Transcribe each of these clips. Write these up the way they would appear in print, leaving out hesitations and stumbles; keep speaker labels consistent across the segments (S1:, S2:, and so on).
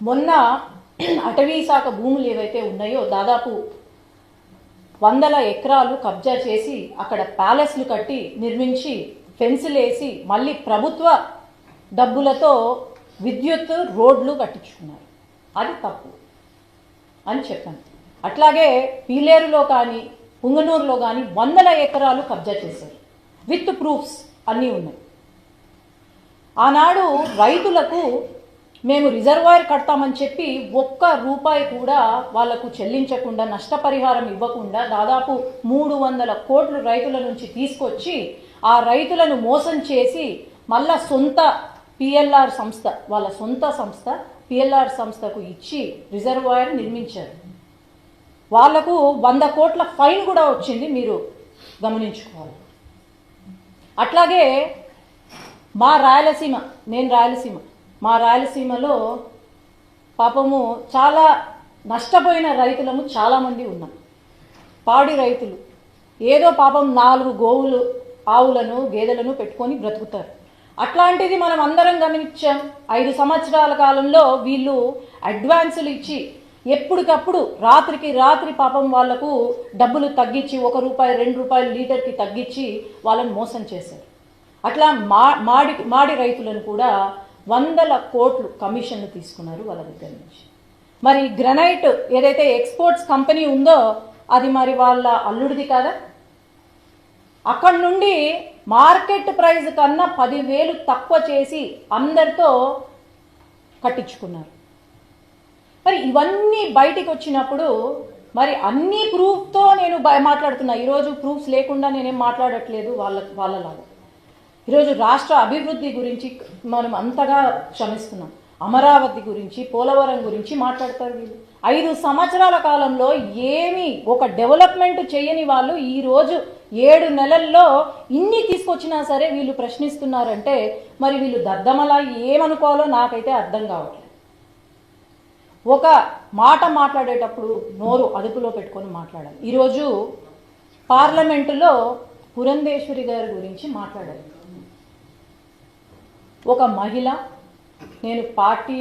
S1: మొన్న అటవీ శాఖ భూములు ఏవైతే ఉన్నాయో దాదాపు 100 ఎకరాలు కబ్జా చేసి అక్కడ ప్యాలెస్లు కట్టి నిర్మించి ఫెన్సులు వేసి మళ్ళీ ప్రభుత్వ డబ్బులతో విద్యుత్ రోడ్లు కట్టించుకున్నారు. అది తప్పు అని చెప్పాను. అట్లాగే పీలేరులో కానీ పుంగనూరులో కానీ 100 ఎకరాలు కబ్జా చేశారు. విత్ ప్రూఫ్స్ అన్నీ ఉన్నాయి. ఆనాడు రైతులకు మేము రిజర్వాయర్ కడతామని చెప్పి ₹1 కూడా వాళ్లకు చెల్లించకుండా, నష్టపరిహారం ఇవ్వకుండా దాదాపు 300 కోట్లు రైతుల నుంచి తీసుకొచ్చి ఆ రైతులను మోసం చేసి మళ్ళా సొంత పిఎల్ఆర్ సంస్థ, వాళ్ళ సొంత సంస్థ పిఎల్ఆర్ సంస్థకు ఇచ్చి రిజర్వాయర్ నిర్మించారు. వాళ్లకు 100 కోట్ల ఫైన్ కూడా వచ్చింది, మీరు గమనించుకోవాలి. అట్లాగే మా రాయలసీమ, నేను రాయలసీమ, మా రాయలసీమలో పాపము చాలా నష్టపోయిన రైతులము చాలామంది ఉన్నాం. పాడి రైతులు ఏదో పాపం 4 గోవులు, ఆవులను, గేదెలను పెట్టుకొని బ్రతుకుతారు. అట్లాంటిది మనం అందరం గమనించాం. 5 సంవత్సరాల కాలంలో వీళ్ళు అడ్వాన్సులు ఇచ్చి ఎప్పటికప్పుడు రాత్రికి రాత్రి పాపం వాళ్లకు డబ్బులు తగ్గించి ₹1, ₹2 లీటర్కి తగ్గించి వాళ్ళని మోసం చేశారు. అట్లా మాడి రైతులను కూడా 100 కోట్లు కమిషన్లు తీసుకున్నారు వాళ్ళ దగ్గర నుంచి. మరి గ్రనైట్ ఏదైతే ఎక్స్పోర్ట్స్ కంపెనీ ఉందో అది మరి వాళ్ళ అల్లుడిది కాదా? అక్కడి నుండి మార్కెట్ ప్రైస్ కన్నా 10,000 తక్కువ చేసి అందరితో కట్టించుకున్నారు. మరి ఇవన్నీ బయటికి వచ్చినప్పుడు మరి అన్ని ప్రూఫ్తో నేను మాట్లాడుతున్నా. ఈరోజు ప్రూఫ్స్ లేకుండా నేనేం మాట్లాడట్లేదు వాళ్ళలాగా. ఈరోజు రాష్ట్ర అభివృద్ధి గురించి మనం అంతగా శ్రమిస్తున్నాం. అమరావతి గురించి, పోలవరం గురించి మాట్లాడతారు వీళ్ళు. 5 సంవత్సరాల కాలంలో ఏమీ ఒక డెవలప్మెంట్ చేయని వాళ్ళు ఈరోజు 7 నెలల్లో ఇన్ని తీసుకొచ్చినా సరే వీళ్ళు ప్రశ్నిస్తున్నారంటే మరి వీళ్ళు దద్దమలా ఏమనుకోవాలో నాకైతే అర్థం కావట్లేదు. ఒక మాట మాట్లాడేటప్పుడు నోరు అదుపులో పెట్టుకొని మాట్లాడాలి. ఈరోజు పార్లమెంటులో పురంధేశ్వరి గారి గురించి మాట్లాడాలి. ఒక మహిళ, నేను పార్టీ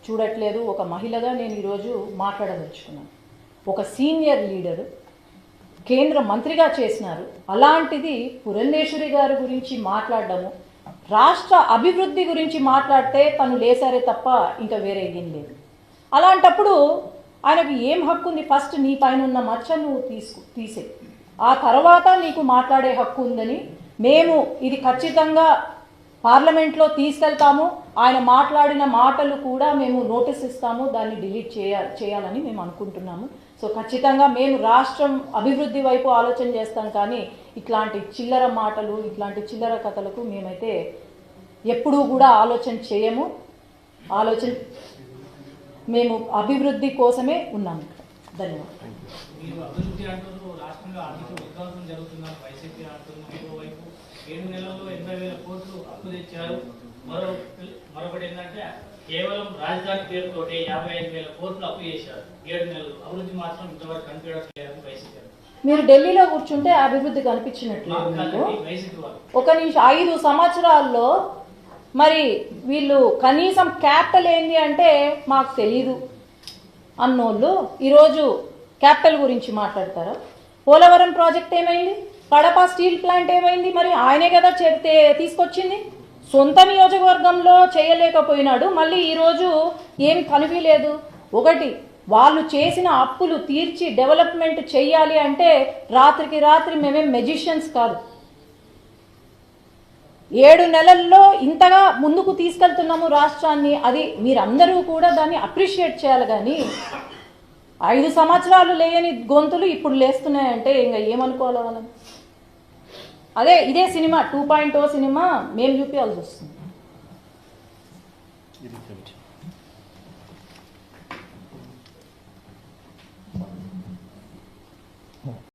S1: చూడట్లేదు, ఒక మహిళగా నేను ఈరోజు మాట్లాడదలుచుకున్నాను. ఒక సీనియర్ లీడరు, కేంద్ర మంత్రిగా చేసినారు. అలాంటిది పురంధేశ్వరి గారి గురించి మాట్లాడడము, రాష్ట్ర అభివృద్ధి గురించి మాట్లాడితే తను లేసారే తప్ప ఇంకా వేరే ఏం లేదు. అలాంటప్పుడు ఆయనకు ఏం హక్కు ఉంది? ఫస్ట్ నీ పైన ఉన్న మచ్చ నువ్వు తీసే, ఆ తర్వాత నీకు మాట్లాడే హక్కు ఉందని మేము ఇది ఖచ్చితంగా పార్లమెంట్లో తీసుకెళ్తాము. ఆయన మాట్లాడిన మాటలు కూడా మేము నోటీస్ ఇస్తాము, దాన్ని డిలీట్ చేయాలని మేము అనుకుంటున్నాము. సో ఖచ్చితంగా మేము రాష్ట్రం అభివృద్ధి వైపు ఆలోచన చేస్తాం, కానీ ఇట్లాంటి చిల్లర మాటలు, ఇట్లాంటి చిల్లర కథలకు మేమైతే ఎప్పుడూ కూడా ఆలోచన చేయము. మేము అభివృద్ధి కోసమే ఉన్నాము. ధన్యవాదాలు.
S2: ఏడు నెలల్లో 80,000 కోట్లు అప్పు తెచ్చారు. మరొకటి ఏంటంటే కేవలం రాజధాని పేరుతోటి 55,000 కోట్లు అప్పు చేశారు 7 నెలలు. అభివృద్ధి మాత్రం ఇంతవరకు కనిపించట్లేదు వైసీపీ.
S1: మీరు ఢిల్లీలో కూర్చుంటే అభివృద్ధి కనిపించినట్లేదు. ఒక నిమిషం, 5 సంవత్సరాల్లో మరి వీళ్ళు కనీసం క్యాపిటల్ ఏంది అంటే మాకు తెలీదు అన్నోళ్ళు ఈరోజు క్యాపిటల్ గురించి మాట్లాడతారు. పోలవరం ప్రాజెక్ట్ ఏమైంది? కడప స్టీల్ ప్లాంట్ ఏమైంది? మరి ఆయనే కదా తీసుకొచ్చింది. సొంత నియోజకవర్గంలో చేయలేకపోయినాడు, మళ్ళీ ఈరోజు ఏమి కనిపించలేదు. ఒకటి, వాళ్ళు చేసిన అప్పులు తీర్చి డెవలప్మెంట్ చెయ్యాలి అంటే రాత్రికి రాత్రి మేమేం మెజిషియన్స్ కాదు. 7 నెలల్లో ఇంతగా ముందుకు తీసుకెళ్తున్నాము రాష్ట్రాన్ని. అది మీరందరూ కూడా దాన్ని అప్రిషియేట్ చేయాలి. కానీ 5 సంవత్సరాలు లేని గొంతులు ఇప్పుడు లేస్తున్నాయంటే ఇంకా ఏమనుకోవాలి వాళ్ళని? ఇదే సినిమా 2.0 సినిమా మేము చూపించాల్సి వస్తుంది.